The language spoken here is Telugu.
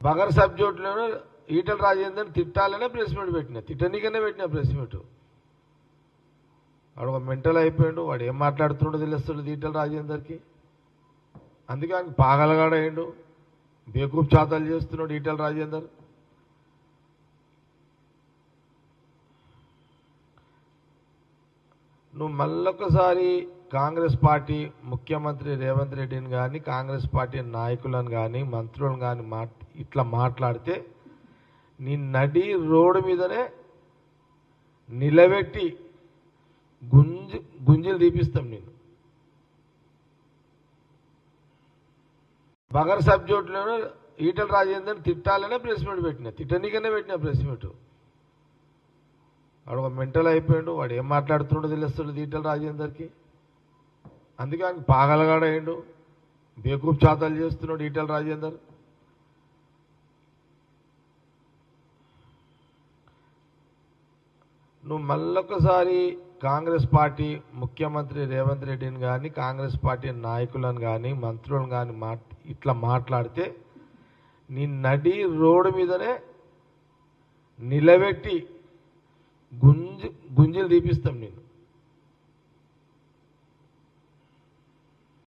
బగర్ సబ్జెక్టులోనూ ఈటల రాజేందర్ తిట్టాలనే ప్రెస్ మీట్ పెట్టిన, తిట్టనీకనే పెట్టిన ప్రెస్ మీట్. వాడు ఒక మెంటల్ అయిపోయాడు, వాడు ఏం మాట్లాడుతుండో తెలుస్తుంది ఈటల రాజేందర్కి. అందుకే ఆయన పాగలగాడయ్యాడు, బేకూఫ్ చాతాలు చేస్తున్నాడు ఈటల రాజేందర్. నువ్వు మళ్ళొకసారి కాంగ్రెస్ పార్టీ ముఖ్యమంత్రి రేవంత్ రెడ్డిని కానీ, కాంగ్రెస్ పార్టీ నాయకులను కానీ, మంత్రులను కానీ ఇట్లా మాట్లాడితే నీ నడి రోడ్డు మీదనే నిలబెట్టి గుంజీలు తీపిస్తాం నేను. బగర్ సబ్జెక్టులోనూ ఈటల రాజేందర్ తిట్టాలనే ప్రెస్ మీట్ పెట్టిన, తిట్టనీకనే పెట్టిన ప్రెస్ మీట్. వాడు ఒక మెంటల్ అయిపోయాడు, వాడు ఏం మాట్లాడుతుండో తెలుస్తుంది ఈటల రాజేందర్కి. అందుకే ఆయన పాగలగాడయ్యాడు, బేకూఫ్ చాతాలు చేస్తున్నాడు ఈటల రాజేందర్. నువ్వు మళ్ళొకసారి కాంగ్రెస్ పార్టీ ముఖ్యమంత్రి రేవంత్ రెడ్డిని కానీ, కాంగ్రెస్ పార్టీ నాయకులను కానీ, మంత్రులను కానీ ఇట్లా మాట్లాడితే నీ నడి రోడ్డు మీదనే నిలబెట్టి గుంజీలు తీపిస్తాం నేను.